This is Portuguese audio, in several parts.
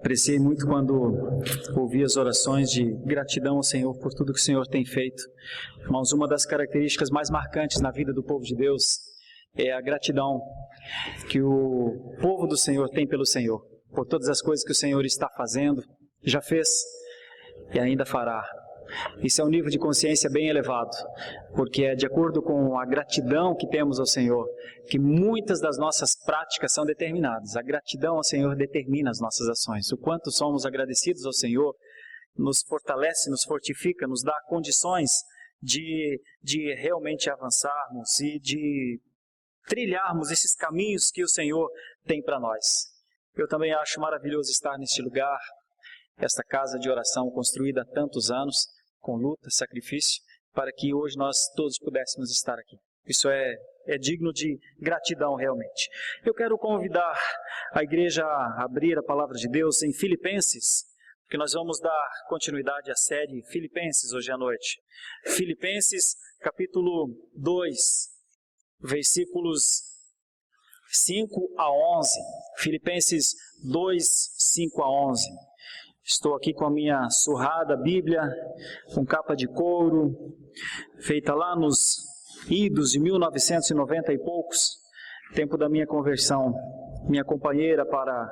Apreciei muito quando ouvi as orações de gratidão ao Senhor por tudo que o Senhor tem feito. Irmãos, uma das características mais marcantes na vida do povo de Deus é a gratidão que o povo do Senhor tem pelo Senhor, por todas as coisas que o Senhor está fazendo, já fez e ainda fará. Isso é um nível de consciência bem elevado, porque é de acordo com a gratidão que temos ao Senhor que muitas das nossas práticas são determinadas. A gratidão ao Senhor determina as nossas ações. O quanto somos agradecidos ao Senhor nos fortalece, nos fortifica, nos dá condições de realmente avançarmos e de trilharmos esses caminhos que o Senhor tem para nós. Eu também acho maravilhoso estar neste lugar, esta casa de oração construída há tantos anos, com luta, sacrifício, para que hoje nós todos pudéssemos estar aqui. Isso é digno de gratidão realmente. Eu quero convidar a igreja a abrir a palavra de Deus em Filipenses, porque nós vamos dar continuidade à série Filipenses hoje à noite. Filipenses capítulo 2, versículos 5 a 11. Filipenses 2, 5 a 11. Estou aqui com a minha surrada Bíblia, com capa de couro, feita lá nos idos de 1990 e poucos, tempo da minha conversão, minha companheira para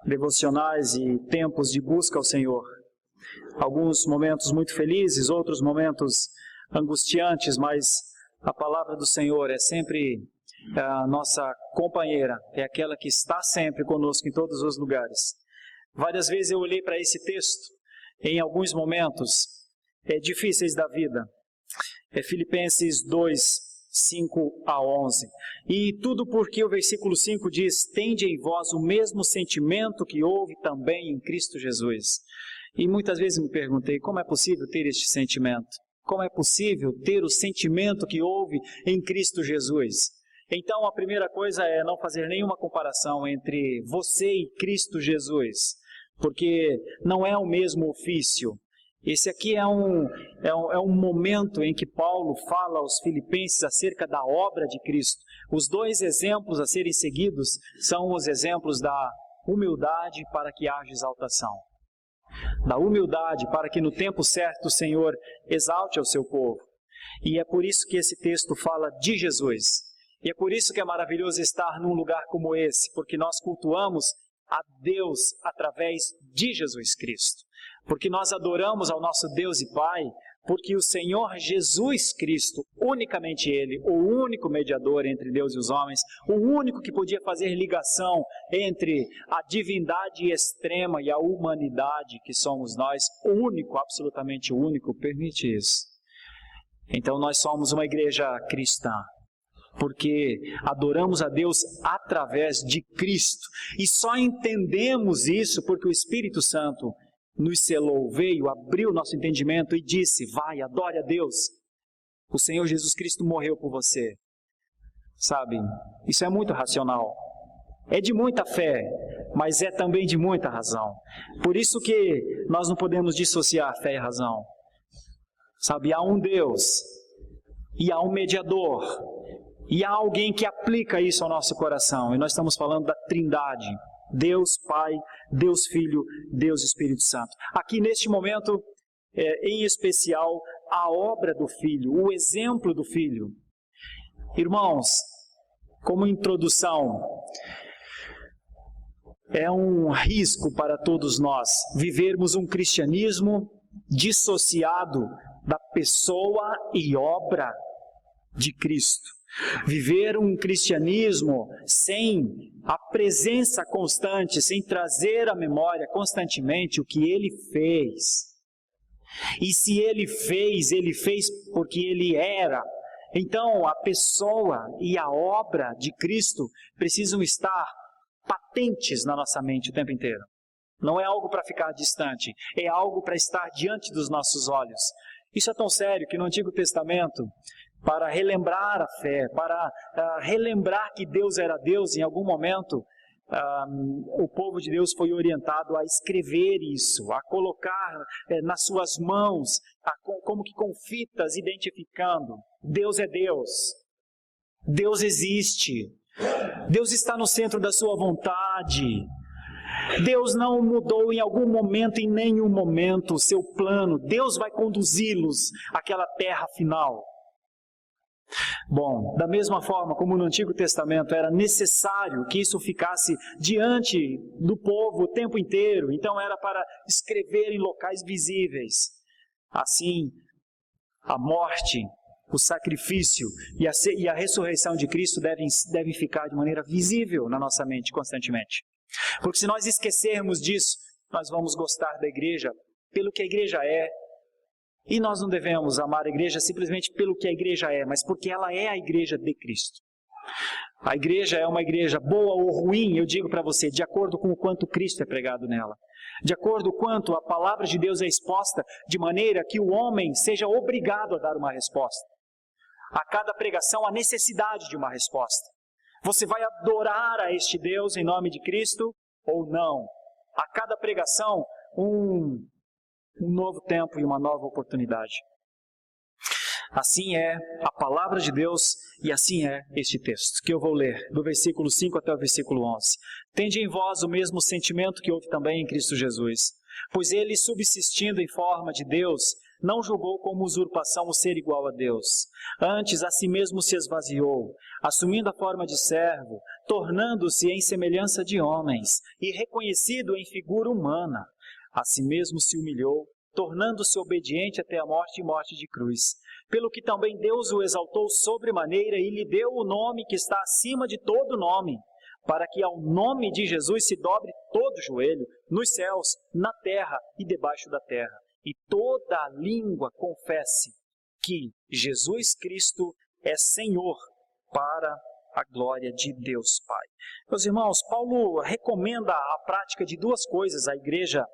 devocionais e tempos de busca ao Senhor. Alguns momentos muito felizes, outros momentos angustiantes, mas a palavra do Senhor é sempre a nossa companheira, é aquela que está sempre conosco em todos os lugares. Várias vezes eu olhei para esse texto em alguns momentos difíceis da vida. É Filipenses 2, 5 a 11. E tudo porque o versículo 5 diz: tende em vós o mesmo sentimento que houve também em Cristo Jesus. E muitas vezes me perguntei, como é possível ter este sentimento? Como é possível ter o sentimento que houve em Cristo Jesus? Então a primeira coisa é não fazer nenhuma comparação entre você e Cristo Jesus, porque não é o mesmo ofício. Esse aqui é um momento em que Paulo fala aos filipenses acerca da obra de Cristo. Os dois exemplos a serem seguidos são os exemplos da humildade para que haja exaltação. Da humildade para que no tempo certo o Senhor exalte ao seu povo. E é por isso que esse texto fala de Jesus. E é por isso que é maravilhoso estar num lugar como esse, porque nós cultuamos a Deus através de Jesus Cristo. Porque nós adoramos ao nosso Deus e Pai, porque o Senhor Jesus Cristo, unicamente Ele, o único mediador entre Deus e os homens, o único que podia fazer ligação entre a divindade extrema e a humanidade que somos nós, o único, absolutamente único, permite isso. Então nós somos uma igreja cristã, porque adoramos a Deus através de Cristo. E só entendemos isso porque o Espírito Santo nos selou, veio, abriu nosso entendimento e disse: vai, adore a Deus. O Senhor Jesus Cristo morreu por você. Sabe, isso é muito racional. É de muita fé, mas é também de muita razão. Por isso que nós não podemos dissociar fé e razão. Sabe, há um Deus e há um mediador. E há alguém que aplica isso ao nosso coração. E nós estamos falando da Trindade. Deus Pai, Deus Filho, Deus Espírito Santo. Aqui neste momento, em especial, a obra do Filho, o exemplo do Filho. Irmãos, como introdução, é um risco para todos nós vivermos um cristianismo dissociado da pessoa e obra de Cristo. Viver um cristianismo sem a presença constante, sem trazer à memória constantemente o que Ele fez. E se Ele fez porque Ele era. Então a pessoa e a obra de Cristo precisam estar patentes na nossa mente o tempo inteiro. Não é algo para ficar distante, é algo para estar diante dos nossos olhos. Isso é tão sério que no Antigo Testamento, para relembrar a fé, para relembrar que Deus era Deus, em algum momento o povo de Deus foi orientado a escrever isso, a colocar nas suas mãos, como que com fitas, identificando: Deus é Deus, Deus existe, Deus está no centro da sua vontade. Deus não mudou em algum momento, em nenhum momento, o seu plano. Deus vai conduzi-los àquela terra final. Bom, da mesma forma como no Antigo Testamento era necessário que isso ficasse diante do povo o tempo inteiro, então era para escrever em locais visíveis. Assim, a morte, o sacrifício e a ressurreição de Cristo devem ficar de maneira visível na nossa mente constantemente. Porque se nós esquecermos disso, nós vamos gostar da igreja pelo que a igreja é. E nós não devemos amar a igreja simplesmente pelo que a igreja é, mas porque ela é a igreja de Cristo. A igreja é uma igreja boa ou ruim, eu digo para você, de acordo com o quanto Cristo é pregado nela. De acordo com quanto a palavra de Deus é exposta, de maneira que o homem seja obrigado a dar uma resposta. A cada pregação, a necessidade de uma resposta. Você vai adorar a este Deus em nome de Cristo ou não? A cada pregação, um novo tempo e uma nova oportunidade. Assim é a palavra de Deus e assim é este texto, que eu vou ler, do versículo 5 até o versículo 11. Tende em vós o mesmo sentimento que houve também em Cristo Jesus, pois ele, subsistindo em forma de Deus, não julgou como usurpação o ser igual a Deus. Antes, a si mesmo se esvaziou, assumindo a forma de servo, tornando-se em semelhança de homens, e reconhecido em figura humana. A si mesmo se humilhou, tornando-se obediente até a morte e morte de cruz. Pelo que também Deus o exaltou sobremaneira e lhe deu o nome que está acima de todo nome, para que ao nome de Jesus se dobre todo joelho, nos céus, na terra e debaixo da terra, e toda a língua confesse que Jesus Cristo é Senhor, para a glória de Deus Pai. Meus irmãos, Paulo recomenda a prática de duas coisas à igreja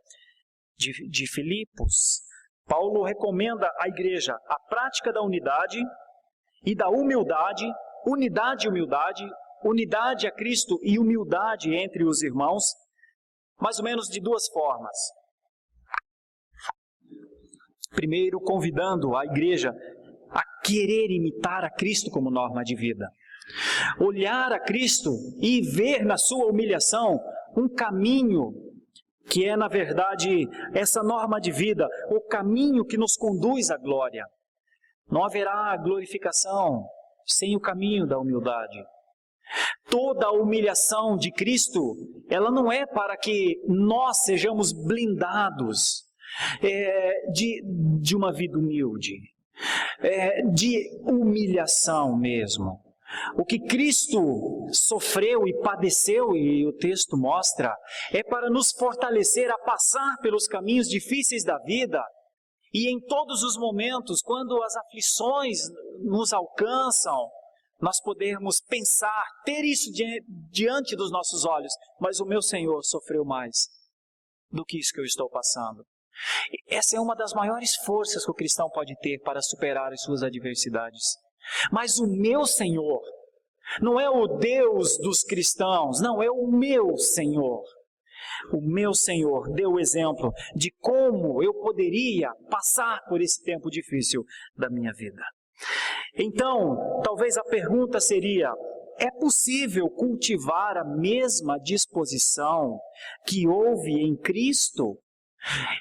de Filipos. Paulo recomenda à igreja a prática da unidade e da humildade, unidade e humildade, unidade a Cristo e humildade entre os irmãos, mais ou menos de duas formas. Primeiro, convidando a igreja a querer imitar a Cristo como norma de vida. Olhar a Cristo e ver na sua humilhação um caminho que é, na verdade, essa norma de vida, o caminho que nos conduz à glória. Não haverá glorificação sem o caminho da humildade. Toda a humilhação de Cristo, ela não é para que nós sejamos blindados de uma vida humilde, de humilhação mesmo. O que Cristo sofreu e padeceu, e o texto mostra, é para nos fortalecer a passar pelos caminhos difíceis da vida e em todos os momentos, quando as aflições nos alcançam, nós podermos pensar, ter isso diante dos nossos olhos, mas o meu Senhor sofreu mais do que isso que eu estou passando. Essa é uma das maiores forças que o cristão pode ter para superar as suas adversidades. Mas o meu Senhor não é o Deus dos cristãos, não, é o meu Senhor. O meu Senhor deu o exemplo de como eu poderia passar por esse tempo difícil da minha vida. Então, talvez a pergunta seria: é possível cultivar a mesma disposição que houve em Cristo?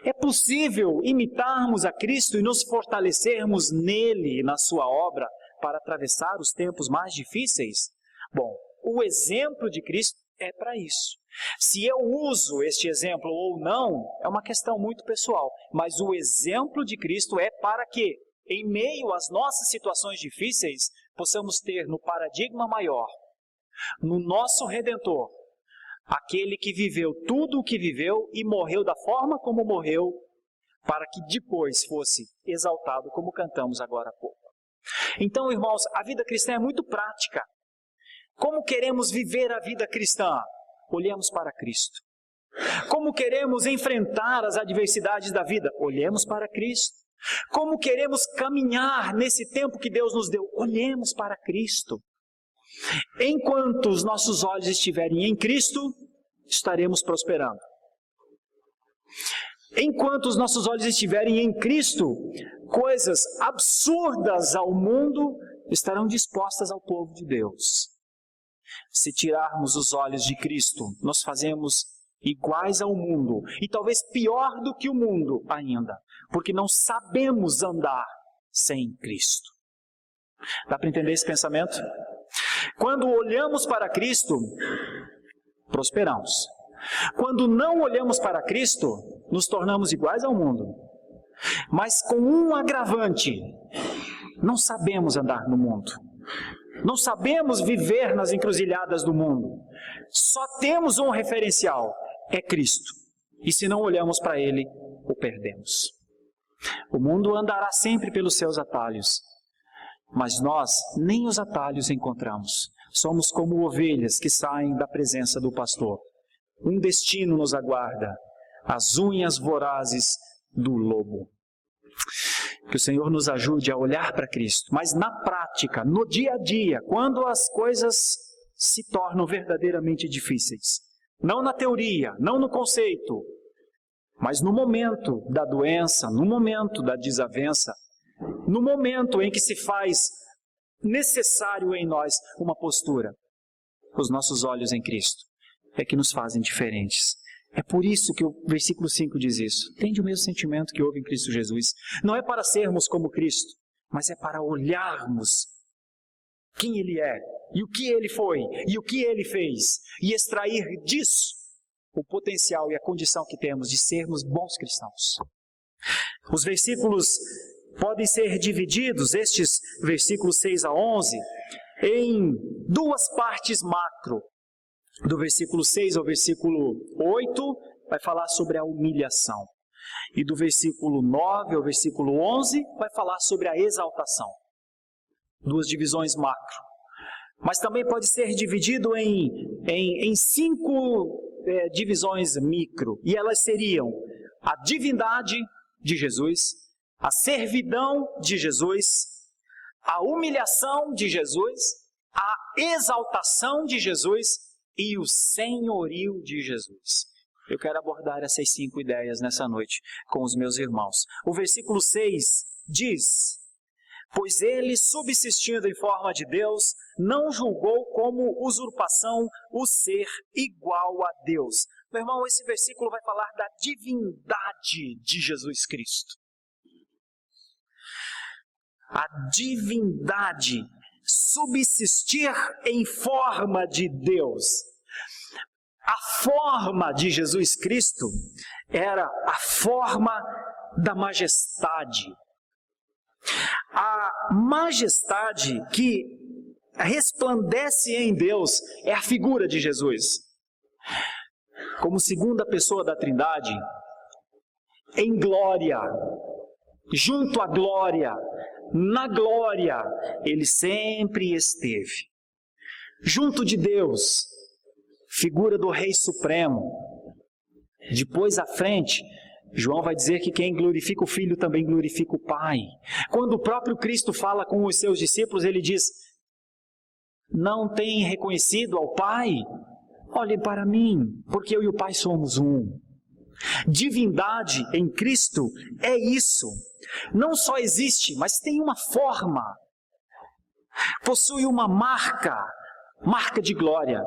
É possível imitarmos a Cristo e nos fortalecermos nele e na sua obra para atravessar os tempos mais difíceis? Bom, o exemplo de Cristo é para isso. Se eu uso este exemplo ou não, é uma questão muito pessoal, mas o exemplo de Cristo é para que, em meio às nossas situações difíceis, possamos ter no paradigma maior, no nosso Redentor, aquele que viveu tudo o que viveu e morreu da forma como morreu, para que depois fosse exaltado, como cantamos agora há pouco. Então, irmãos, a vida cristã é muito prática. Como queremos viver a vida cristã? Olhemos para Cristo. Como queremos enfrentar as adversidades da vida? Olhemos para Cristo. Como queremos caminhar nesse tempo que Deus nos deu? Olhemos para Cristo. Enquanto os nossos olhos estiverem em Cristo, estaremos prosperando. Enquanto os nossos olhos estiverem em Cristo, coisas absurdas ao mundo estarão dispostas ao povo de Deus. Se tirarmos os olhos de Cristo, nós fazemos iguais ao mundo, e talvez pior do que o mundo ainda, porque não sabemos andar sem Cristo. Dá para entender esse pensamento? Quando olhamos para Cristo, prosperamos. Quando não olhamos para Cristo, nos tornamos iguais ao mundo. Mas com um agravante: não sabemos andar no mundo. Não sabemos viver nas encruzilhadas do mundo. Só temos um referencial: é Cristo. E se não olhamos para Ele, o perdemos. O mundo andará sempre pelos seus atalhos, mas nós nem os atalhos encontramos. Somos como ovelhas que saem da presença do pastor. Um destino nos aguarda: as unhas vorazes do lobo. Que o Senhor nos ajude a olhar para Cristo, mas na prática, no dia a dia, quando as coisas se tornam verdadeiramente difíceis. Não na teoria, não no conceito, mas no momento da doença, no momento da desavença, no momento em que se faz necessário em nós uma postura. Os nossos olhos em Cristo é que nos fazem diferentes. É por isso que o versículo 5 diz isso. Tende o mesmo sentimento que houve em Cristo Jesus. Não é para sermos como Cristo, mas é para olharmos quem Ele é, e o que Ele foi, e o que Ele fez, e extrair disso o potencial e a condição que temos de sermos bons cristãos. Os versículos podem ser divididos, estes versículos 6 a 11, em duas partes macro. Do versículo 6 ao versículo 8, vai falar sobre a humilhação. E do versículo 9 ao versículo 11, vai falar sobre a exaltação. Duas divisões macro. Mas também pode ser dividido em 5 divisões micro. E elas seriam a divindade de Jesus, a servidão de Jesus, a humilhação de Jesus, a exaltação de Jesus e o senhorio de Jesus. Eu quero abordar essas 5 ideias nessa noite com os meus irmãos. O versículo 6 diz: pois ele, subsistindo em forma de Deus, não julgou como usurpação o ser igual a Deus. Meu irmão, esse versículo vai falar da divindade de Jesus Cristo. A divindade, subsistir em forma de Deus. A forma de Jesus Cristo era a forma da majestade. A majestade que resplandece em Deus é a figura de Jesus. Como segunda pessoa da Trindade, em glória, junto à glória, na glória, ele sempre esteve. Junto de Deus, figura do Rei Supremo. Depois à frente, João vai dizer que quem glorifica o Filho também glorifica o Pai. Quando o próprio Cristo fala com os seus discípulos, ele diz: não têm reconhecido ao Pai? Olhem para mim, porque eu e o Pai somos um. Divindade em Cristo é isso. Não só existe, mas tem uma forma. Possui uma marca de glória.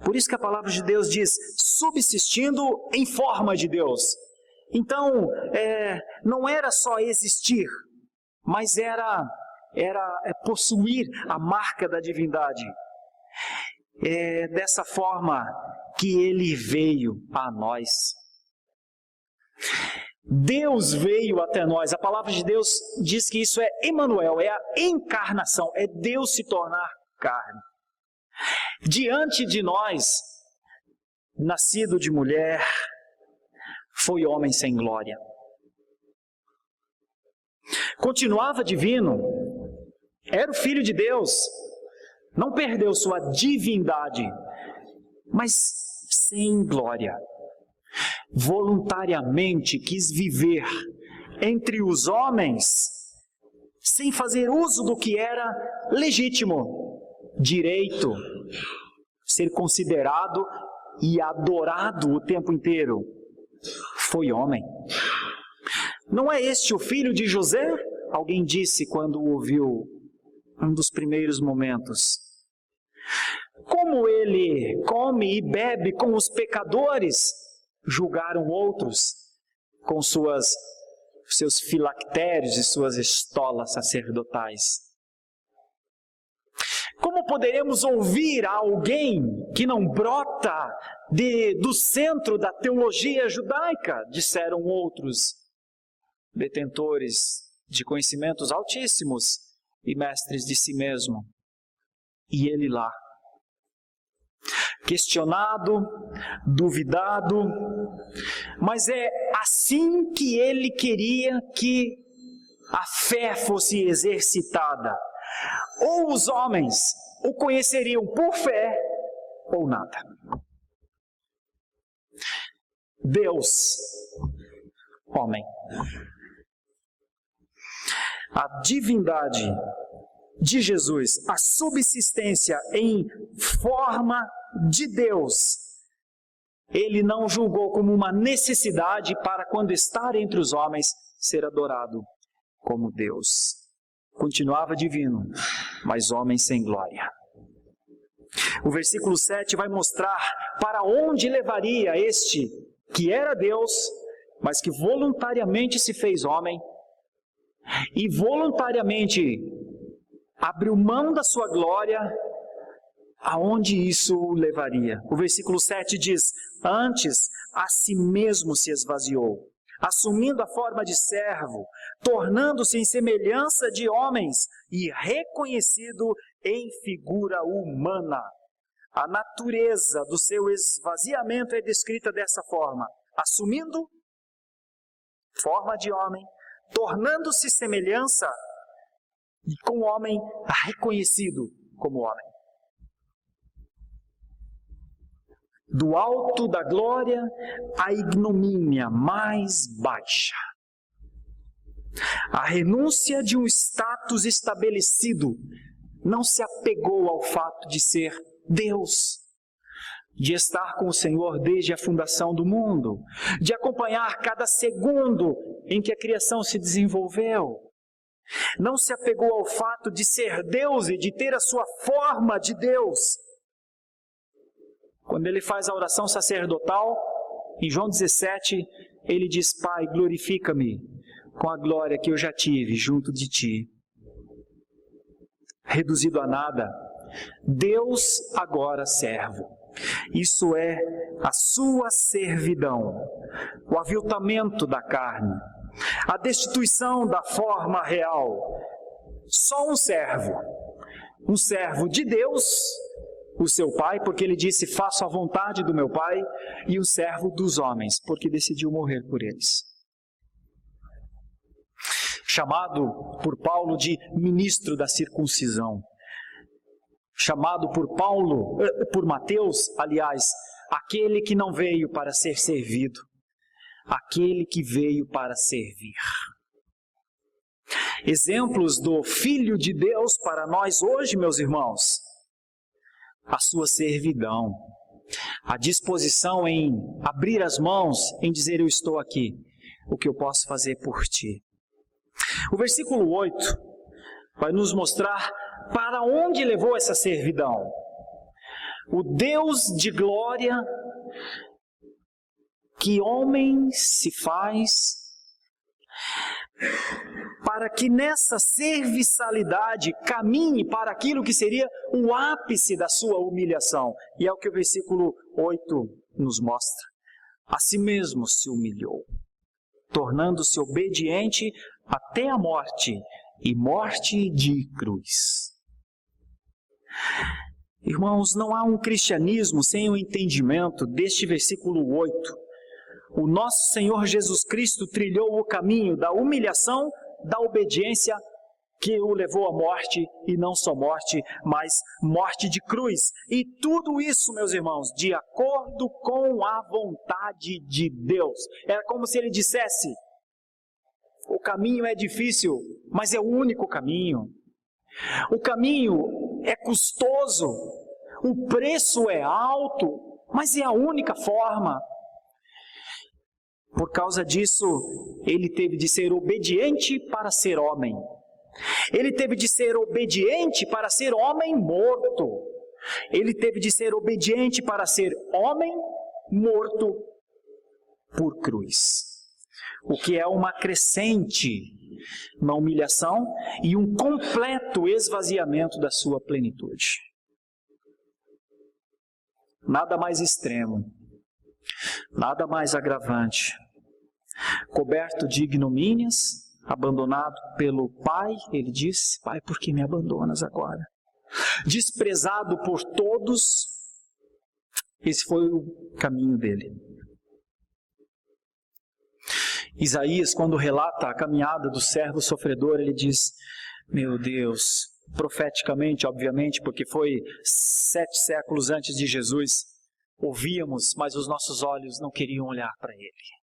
Por isso que a palavra de Deus diz: subsistindo em forma de Deus. Então, não era só existir, mas era possuir a marca da divindade. É dessa forma que ele veio a nós. Deus veio até nós. A palavra de Deus diz que isso é Emanuel, é a encarnação, é Deus se tornar carne. Diante de nós, nascido de mulher, foi homem sem glória. Continuava divino, era o Filho de Deus, não perdeu sua divindade, mas sem glória. Voluntariamente quis viver entre os homens, sem fazer uso do que era legítimo, direito, ser considerado e adorado o tempo inteiro. Foi homem. Não é este o filho de José? Alguém disse quando o ouviu um dos primeiros momentos. Como ele come e bebe com os pecadores, julgaram outros com seus filactérios e suas estolas sacerdotais. Como poderemos ouvir a alguém que não brota do centro da teologia judaica? Disseram outros, detentores de conhecimentos altíssimos e mestres de si mesmo. E ele lá, questionado, duvidado, mas é assim que ele queria que a fé fosse exercitada. Ou os homens o conheceriam por fé, ou nada. Deus, homem. A divindade de Jesus, a subsistência em forma de Deus, ele não julgou como uma necessidade para, quando estar entre os homens, ser adorado como Deus. Continuava divino, mas homem sem glória. O versículo 7 vai mostrar para onde levaria este que era Deus, mas que voluntariamente se fez homem e voluntariamente abriu mão da sua glória. Aonde isso o levaria? O versículo 7 diz: antes a si mesmo se esvaziou, assumindo a forma de servo, tornando-se em semelhança de homens e reconhecido em figura humana. A natureza do seu esvaziamento é descrita dessa forma: assumindo forma de homem, tornando-se semelhança com o homem, reconhecido como homem. Do alto da glória, a ignomínia mais baixa. A renúncia de um status estabelecido, não se apegou ao fato de ser Deus, de estar com o Senhor desde a fundação do mundo, de acompanhar cada segundo em que a criação se desenvolveu. Não se apegou ao fato de ser Deus e de ter a sua forma de Deus. Quando ele faz a oração sacerdotal, em João 17, ele diz: Pai, glorifica-me com a glória que eu já tive junto de ti. Reduzido a nada, Deus agora servo. Isso é a sua servidão, o aviltamento da carne, a destituição da forma real. Só um servo de Deus, o seu Pai, porque ele disse: faço a vontade do meu Pai, e o servo dos homens, porque decidiu morrer por eles. Chamado por Paulo de ministro da circuncisão. Chamado por Mateus, aliás, aquele que não veio para ser servido, aquele que veio para servir. Exemplos do Filho de Deus para nós hoje, meus irmãos: a sua servidão, a disposição em abrir as mãos, em dizer: eu estou aqui, o que eu posso fazer por ti. O versículo 8 vai nos mostrar para onde levou essa servidão. O Deus de glória, que homem se faz, para que nessa serviçalidade caminhe para aquilo que seria o ápice da sua humilhação. E é o que o versículo 8 nos mostra. A si mesmo se humilhou, tornando-se obediente até a morte, e morte de cruz. Irmãos, não há um cristianismo sem o entendimento deste versículo 8. O nosso Senhor Jesus Cristo trilhou o caminho da humilhação, da obediência, que o levou à morte, e não só morte, mas morte de cruz. E tudo isso, meus irmãos, de acordo com a vontade de Deus. Era como se ele dissesse: o caminho é difícil, mas é o único caminho. O caminho é custoso, o preço é alto, mas é a única forma. Por causa disso, ele teve de ser obediente para ser homem. Ele teve de ser obediente para ser homem morto. Ele teve de ser obediente para ser homem morto por cruz. O que é uma crescente na humilhação e um completo esvaziamento da sua plenitude. Nada mais extremo, nada mais agravante. Coberto de ignomínias, abandonado pelo Pai, ele disse: Pai, por que me abandonas agora? Desprezado por todos, esse foi o caminho dele. Isaías, quando relata a caminhada do servo sofredor, ele diz: meu Deus, profeticamente, obviamente, porque foi 7 séculos antes de Jesus, ouvíamos, mas os nossos olhos não queriam olhar para ele.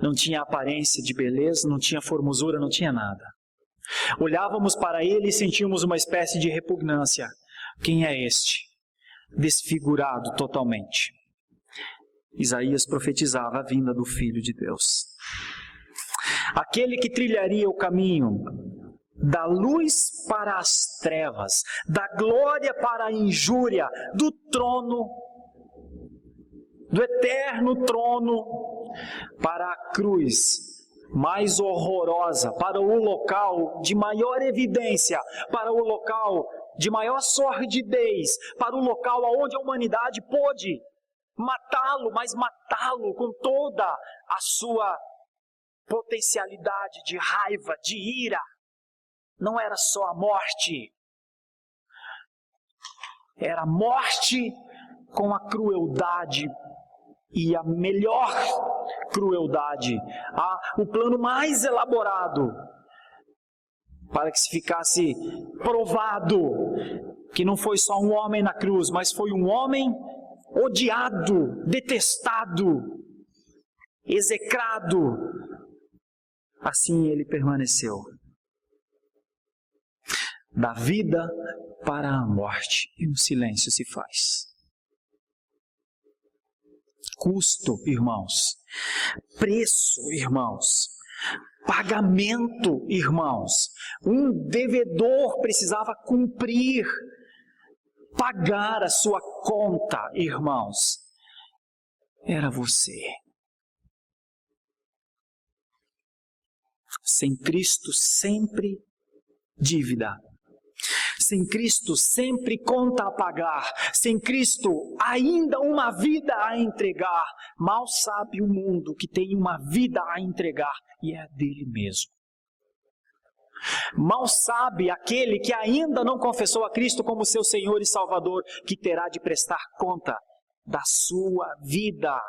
Não tinha aparência de beleza, não tinha formosura, não tinha nada. Olhávamos para ele e sentíamos uma espécie de repugnância. Quem é este? Desfigurado totalmente. Isaías profetizava a vinda do Filho de Deus. Aquele que trilharia o caminho da luz para as trevas, da glória para a injúria, do trono, do eterno trono, para a cruz mais horrorosa, para o local de maior evidência, para o local de maior sordidez, para o local onde a humanidade pôde matá-lo, mas matá-lo com toda a sua potencialidade de raiva, de ira. Não era só a morte, era a morte com a crueldade, e a melhor crueldade, o plano mais elaborado, para que se ficasse provado que não foi só um homem na cruz, mas foi um homem odiado, detestado, execrado. Assim ele permaneceu. Da vida para a morte, e no silêncio se faz. Custo, irmãos. Preço, irmãos. Pagamento, irmãos. Um devedor precisava cumprir, pagar a sua conta, irmãos. Era você. Sem Cristo, sempre dívida. Sem Cristo, sempre conta a pagar. Sem Cristo, ainda uma vida a entregar. Mal sabe o mundo que tem uma vida a entregar, e é dele mesmo. Mal sabe aquele que ainda não confessou a Cristo como seu Senhor e Salvador, que terá de prestar conta da sua vida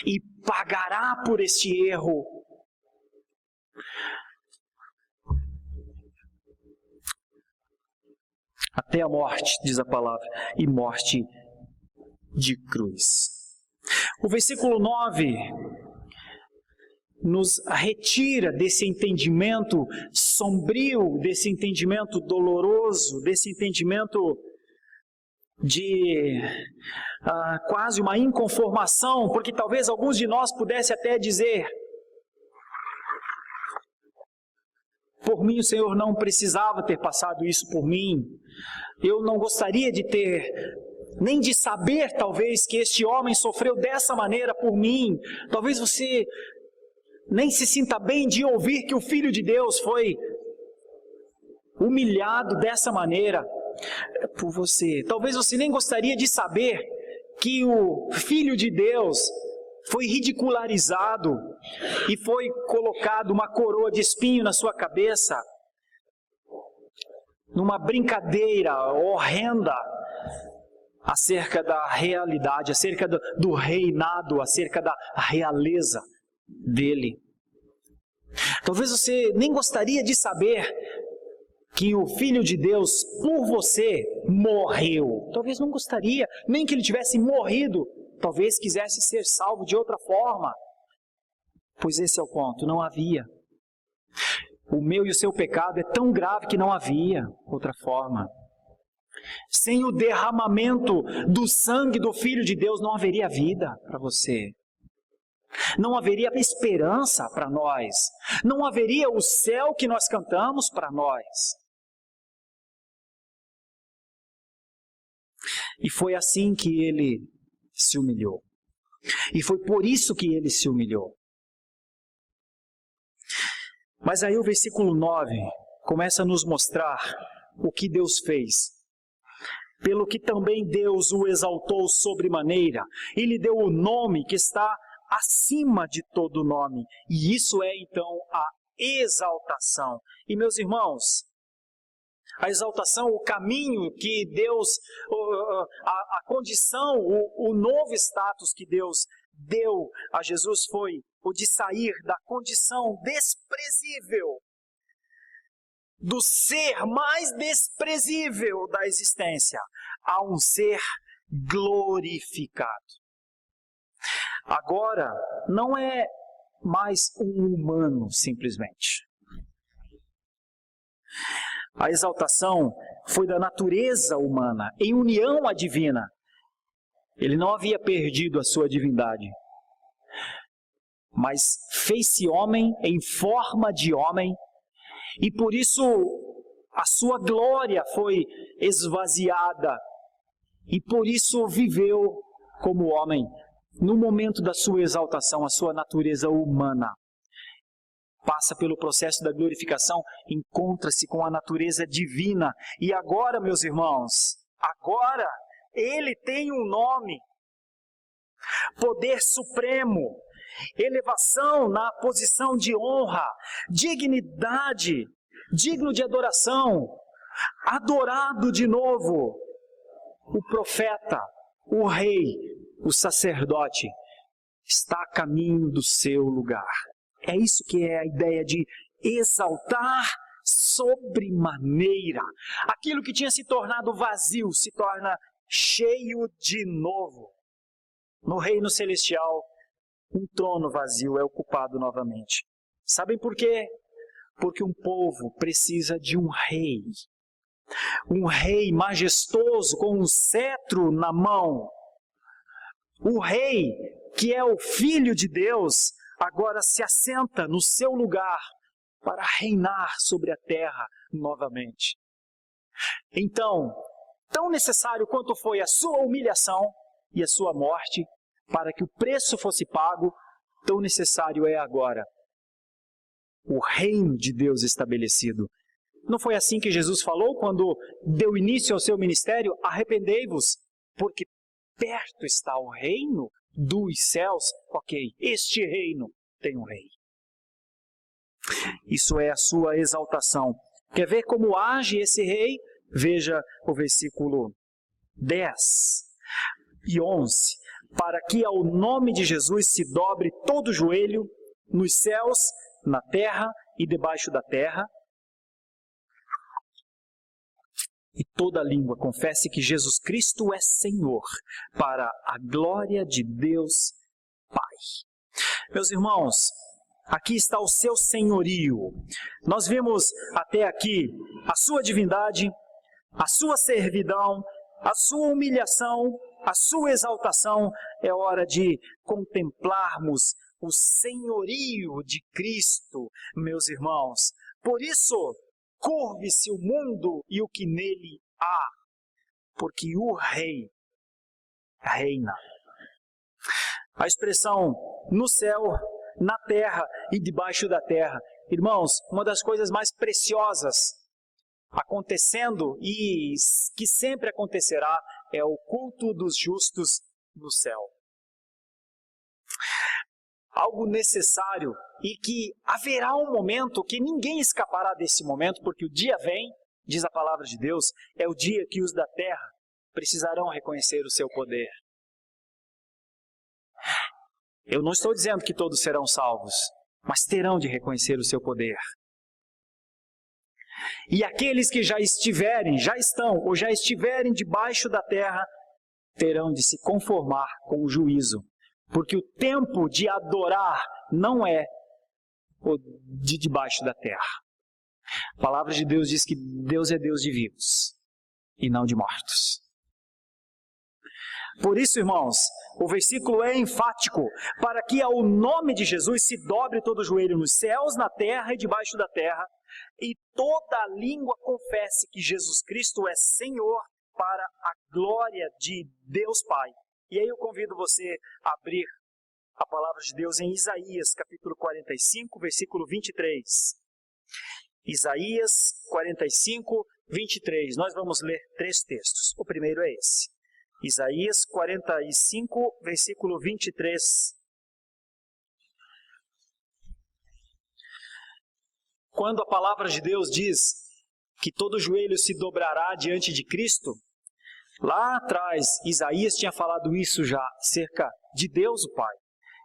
e pagará por este erro. Até a morte, diz a palavra, e morte de cruz. O versículo 9 nos retira desse entendimento sombrio, desse entendimento doloroso, desse entendimento de quase uma inconformação, porque talvez alguns de nós pudessem até dizer: por mim o Senhor não precisava ter passado isso por mim. Eu não gostaria de ter, nem de saber talvez que este homem sofreu dessa maneira por mim. Talvez você nem se sinta bem de ouvir que o Filho de Deus foi humilhado dessa maneira por você. Talvez você nem gostaria de saber que o Filho de Deus foi ridicularizado e foi colocado uma coroa de espinho na sua cabeça, numa brincadeira horrenda acerca da realidade, acerca do reinado, acerca da realeza dele. Talvez você nem gostaria de saber que o Filho de Deus por você morreu. Talvez não gostaria nem que ele tivesse morrido. Talvez quisesse ser salvo de outra forma. Pois esse é o ponto, não havia. O meu e o seu pecado é tão grave que não havia outra forma. Sem o derramamento do sangue do Filho de Deus não haveria vida para você. Não haveria esperança para nós. Não haveria o céu que nós cantamos para nós. E foi assim que ele se humilhou. E foi por isso que ele se humilhou. Mas aí o versículo 9 começa a nos mostrar o que Deus fez. Pelo que também Deus o exaltou sobremaneira, e lhe deu o nome que está acima de todo nome. E isso é então a exaltação. E meus irmãos, a exaltação, o caminho que Deus, a condição, o novo status que Deus deu a Jesus foi o de sair da condição desprezível, do ser mais desprezível da existência, a um ser glorificado. Agora, não é mais um humano, simplesmente. A exaltação foi da natureza humana, em união à divina. Ele não havia perdido a sua divindade, mas fez-se homem em forma de homem, e por isso a sua glória foi esvaziada, e por isso viveu como homem. No momento da sua exaltação, a sua natureza humana passa pelo processo da glorificação, encontra-se com a natureza divina. E agora, meus irmãos, agora ele tem um nome: poder supremo, elevação na posição de honra, dignidade, digno de adoração, adorado de novo. O profeta, o rei, o sacerdote está a caminho do seu lugar. É isso que é a ideia de exaltar sobremaneira. Aquilo que tinha se tornado vazio se torna cheio de novo. No reino celestial, um trono vazio é ocupado novamente. Sabem por quê? Porque um povo precisa de um rei. Um rei majestoso com um cetro na mão. O rei, que é o Filho de Deus, agora se assenta no seu lugar para reinar sobre a terra novamente. Então, tão necessário quanto foi a sua humilhação e a sua morte, para que o preço fosse pago, tão necessário é agora o reino de Deus estabelecido. Não foi assim que Jesus falou quando deu início ao seu ministério? Arrependei-vos, porque perto está o reino dos céus. Ok, este reino tem um rei. Isso é a sua exaltação. Quer ver como age esse rei? Veja o versículo 10 e 11. Para que ao nome de Jesus se dobre todo o joelho, nos céus, na terra e debaixo da terra, e toda língua confesse que Jesus Cristo é Senhor, para a glória de Deus Pai. Meus irmãos, aqui está o seu senhorio. Nós vimos até aqui a sua divindade, a sua servidão, a sua humilhação, a sua exaltação. É hora de contemplarmos o senhorio de Cristo, meus irmãos. Por isso, curve-se o mundo e o que nele há, porque o Rei reina. A expressão no céu, na terra e debaixo da terra. Irmãos, uma das coisas mais preciosas acontecendo e que sempre acontecerá é o culto dos justos no céu. Algo necessário e que haverá um momento que ninguém escapará desse momento, porque o dia vem, diz a palavra de Deus, é o dia que os da terra precisarão reconhecer o seu poder. Eu não estou dizendo que todos serão salvos, mas terão de reconhecer o seu poder. E aqueles que já estão ou já estiverem debaixo da terra, terão de se conformar com o juízo. Porque o tempo de adorar não é o de debaixo da terra. A palavra de Deus diz que Deus é Deus de vivos e não de mortos. Por isso, irmãos, o versículo é enfático, para que ao nome de Jesus se dobre todo o joelho nos céus, na terra e debaixo da terra, e toda a língua confesse que Jesus Cristo é Senhor, para a glória de Deus Pai. E aí eu convido você a abrir a palavra de Deus em Isaías, capítulo 45, versículo 23. Isaías 45, 23. Nós vamos ler 3 textos. O primeiro é esse. Isaías 45, versículo 23. Quando a palavra de Deus diz que todo joelho se dobrará diante de Cristo, lá atrás Isaías tinha falado isso já acerca de Deus o Pai.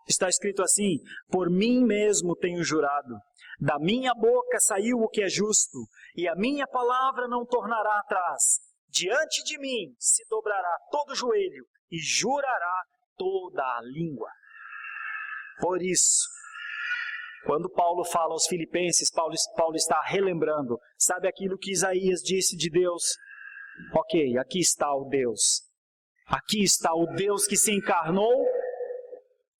Está escrito assim: por mim mesmo tenho jurado, da minha boca saiu o que é justo, e a minha palavra não tornará atrás. Diante de mim se dobrará todo joelho e jurará toda a língua. Por isso, quando Paulo fala aos Filipenses, Paulo está relembrando, sabe aquilo que Isaías disse de Deus? Ok, aqui está o Deus. Aqui está o Deus que se encarnou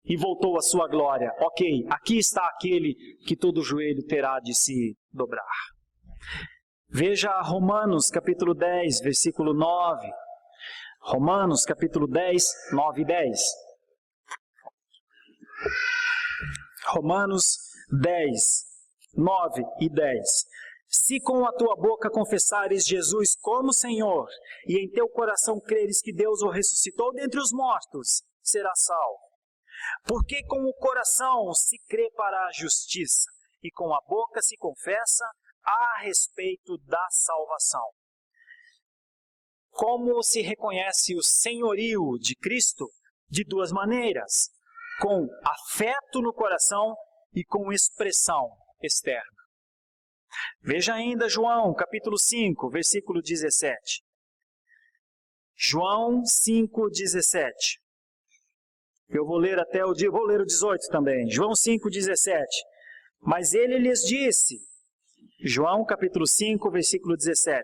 e voltou à sua glória. Ok, aqui está aquele que todo joelho terá de se dobrar. Veja Romanos capítulo 10, versículo 9. Romanos capítulo 10, 9 e 10. Romanos 10, 9 e 10. Se com a tua boca confessares Jesus como Senhor, e em teu coração creres que Deus o ressuscitou dentre os mortos, serás salvo. Porque com o coração se crê para a justiça, e com a boca se confessa a respeito da salvação. Como se reconhece o senhorio de Cristo? De 2 maneiras: com afeto no coração e com expressão externa. Veja ainda João, capítulo 5, versículo 17. João 5, 17. Eu vou ler vou ler o 18 também. João 5, 17. Mas ele lhes disse, João capítulo 5, versículo 17.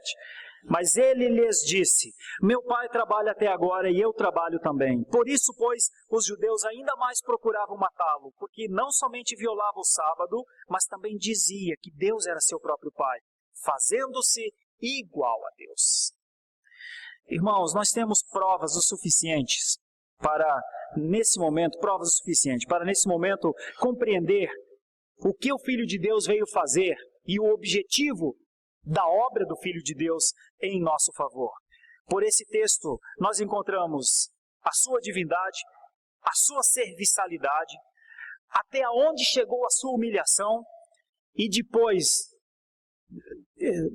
Mas ele lhes disse, meu pai trabalha até agora e eu trabalho também. Por isso, pois, os judeus ainda mais procuravam matá-lo, porque não somente violava o sábado, mas também dizia que Deus era seu próprio pai, fazendo-se igual a Deus. Irmãos, nós temos provas o suficientes para, nesse momento, compreender o que o Filho de Deus veio fazer e o objetivo da obra do Filho de Deus em nosso favor. Por esse texto, nós encontramos a sua divindade, a sua serviçalidade, até onde chegou a sua humilhação, e depois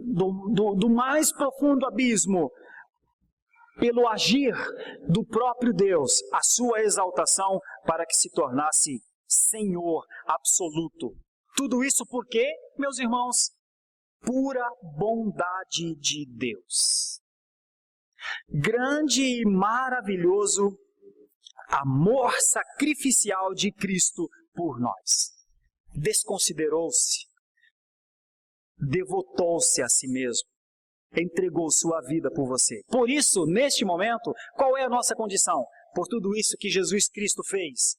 do mais profundo abismo, pelo agir do próprio Deus, a sua exaltação para que se tornasse Senhor absoluto. Tudo isso por quê, meus irmãos? Pura bondade de Deus. Grande e maravilhoso amor sacrificial de Cristo por nós. Desconsiderou-se, devotou-se a si mesmo, entregou sua vida por você. Por isso, neste momento, qual é a nossa condição? Por tudo isso que Jesus Cristo fez.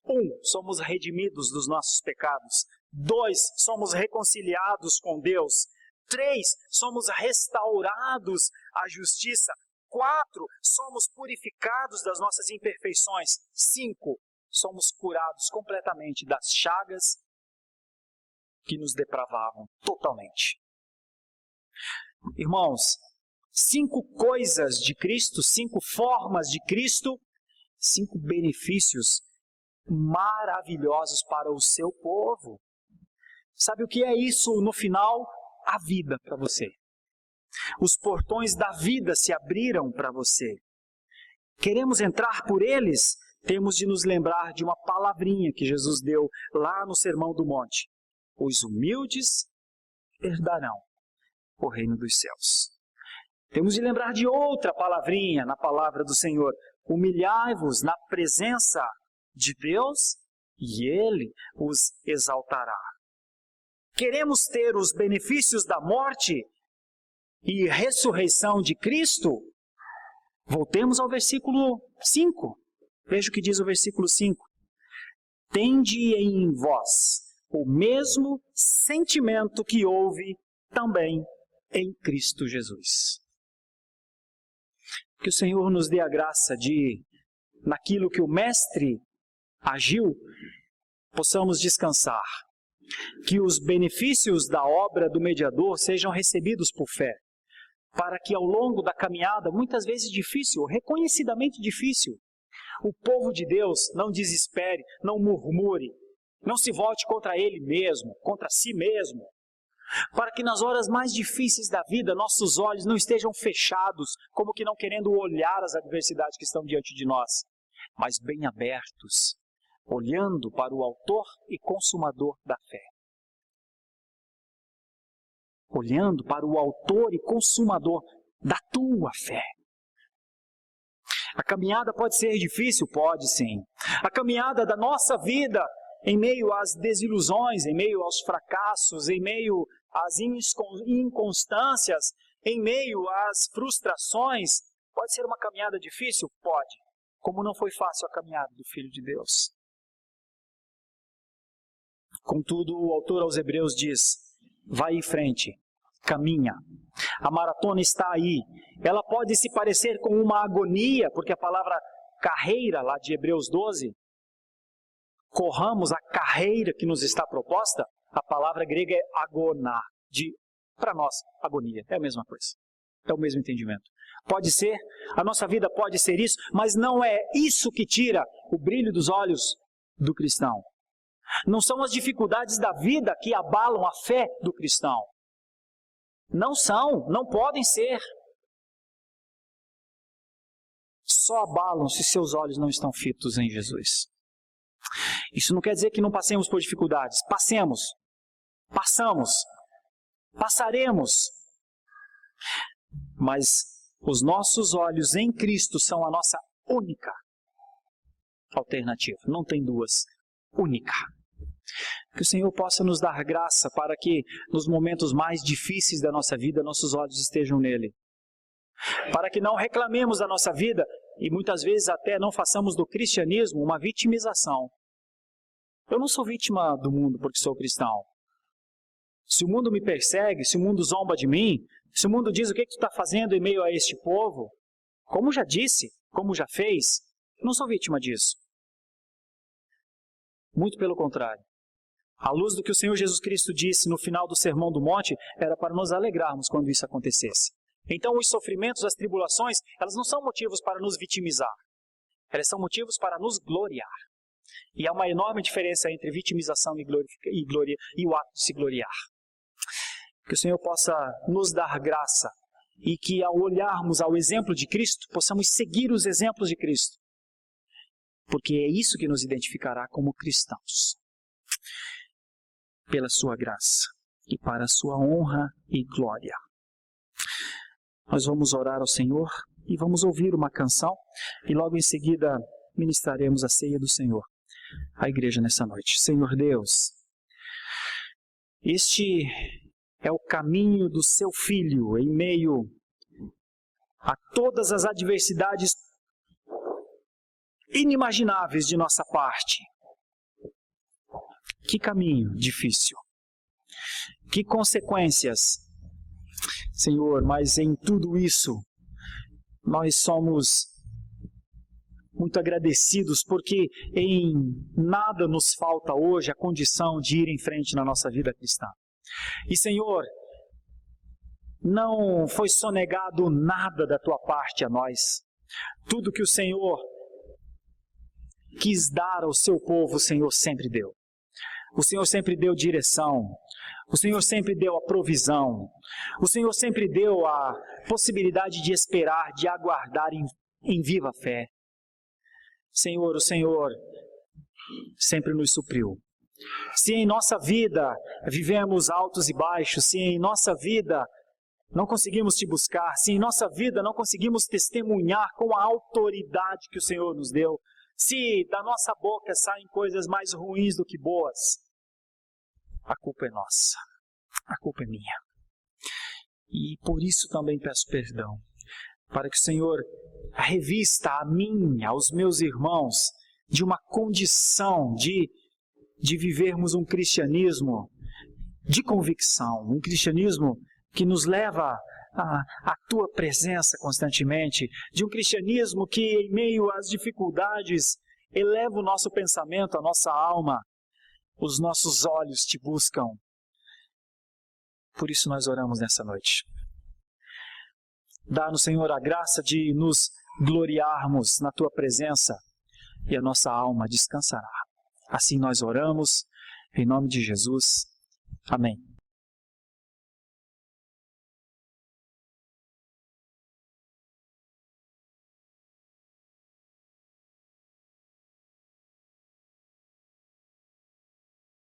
1, somos redimidos dos nossos pecados. 2, somos reconciliados com Deus. 3, somos restaurados à justiça. 4, somos purificados das nossas imperfeições. 5, somos curados completamente das chagas que nos depravavam totalmente. Irmãos, 5 coisas de Cristo, 5 formas de Cristo, 5 benefícios maravilhosos para o seu povo. Sabe o que é isso no final? A vida para você. Os portões da vida se abriram para você. Queremos entrar por eles? Temos de nos lembrar de uma palavrinha que Jesus deu lá no Sermão do Monte. Os humildes herdarão o reino dos céus. Temos de lembrar de outra palavrinha na palavra do Senhor. Humilhai-vos na presença de Deus e Ele os exaltará. Queremos ter os benefícios da morte e ressurreição de Cristo? Voltemos ao versículo 5. Veja o que diz o versículo 5. Tende em vós o mesmo sentimento que houve também em Cristo Jesus. Que o Senhor nos dê a graça de, naquilo que o Mestre agiu, possamos descansar. Que os benefícios da obra do mediador sejam recebidos por fé, para que ao longo da caminhada, muitas vezes difícil, reconhecidamente difícil, o povo de Deus não desespere, não murmure, não se volte contra ele mesmo, contra si mesmo, para que nas horas mais difíceis da vida, nossos olhos não estejam fechados, como que não querendo olhar as adversidades que estão diante de nós, mas bem abertos, olhando para o autor e consumador da fé. Olhando para o autor e consumador da tua fé. A caminhada pode ser difícil? Pode sim. A caminhada da nossa vida, em meio às desilusões, em meio aos fracassos, em meio às inconstâncias, em meio às frustrações, pode ser uma caminhada difícil? Pode. Como não foi fácil a caminhada do Filho de Deus. Contudo, o autor aos Hebreus diz: vai em frente, caminha. A maratona está aí. Ela pode se parecer com uma agonia, porque a palavra carreira, lá de Hebreus 12, corramos a carreira que nos está proposta, a palavra grega é agoná, para nós, agonia, é a mesma coisa, é o mesmo entendimento. Pode ser, a nossa vida pode ser isso, mas não é isso que tira o brilho dos olhos do cristão. Não são as dificuldades da vida que abalam a fé do cristão. Não são, não podem ser. Só abalam se seus olhos não estão fitos em Jesus. Isso não quer dizer que não passemos por dificuldades. Passemos. Passamos. Passaremos. Mas os nossos olhos em Cristo são a nossa única alternativa. Não tem duas. Única. Que o Senhor possa nos dar graça para que nos momentos mais difíceis da nossa vida, nossos olhos estejam nele. Para que não reclamemos da nossa vida e muitas vezes até não façamos do cristianismo uma vitimização. Eu não sou vítima do mundo porque sou cristão. Se o mundo me persegue, se o mundo zomba de mim, se o mundo diz o que tu está fazendo em meio a este povo, como já disse, como já fez, eu não sou vítima disso. Muito pelo contrário. À luz do que o Senhor Jesus Cristo disse no final do Sermão do Monte, era para nos alegrarmos quando isso acontecesse. Então os sofrimentos, as tribulações, elas não são motivos para nos vitimizar. Elas são motivos para nos gloriar. E há uma enorme diferença entre vitimização e o ato de se gloriar. Que o Senhor possa nos dar graça e que ao olharmos ao exemplo de Cristo, possamos seguir os exemplos de Cristo. Porque é isso que nos identificará como cristãos. Pela sua graça e para a sua honra e glória. Nós vamos orar ao Senhor e vamos ouvir uma canção e logo em seguida ministraremos a ceia do Senhor à igreja nessa noite. Senhor Deus, este é o caminho do seu Filho em meio a todas as adversidades inimagináveis de nossa parte. Que caminho difícil. Que consequências, Senhor, mas em tudo isso, nós somos muito agradecidos porque em nada nos falta hoje a condição de ir em frente na nossa vida cristã. E, Senhor, não foi sonegado nada da tua parte a nós. Tudo que o Senhor quis dar ao seu povo, o Senhor sempre deu. O Senhor sempre deu direção, o Senhor sempre deu a provisão, o Senhor sempre deu a possibilidade de esperar, de aguardar em viva fé. Senhor, o Senhor sempre nos supriu. Se em nossa vida vivemos altos e baixos, se em nossa vida não conseguimos te buscar, se em nossa vida não conseguimos testemunhar com a autoridade que o Senhor nos deu, se da nossa boca saem coisas mais ruins do que boas, a culpa é nossa, a culpa é minha. E por isso também peço perdão, para que o Senhor revista a mim, aos meus irmãos, de uma condição de vivermos um cristianismo de convicção, um cristianismo que nos leva a tua presença constantemente, de um cristianismo que, em meio às dificuldades, eleva o nosso pensamento, a nossa alma, os nossos olhos te buscam. Por isso nós oramos nessa noite. Dá-nos, Senhor, a graça de nos gloriarmos na tua presença e a nossa alma descansará. Assim nós oramos, em nome de Jesus. Amém.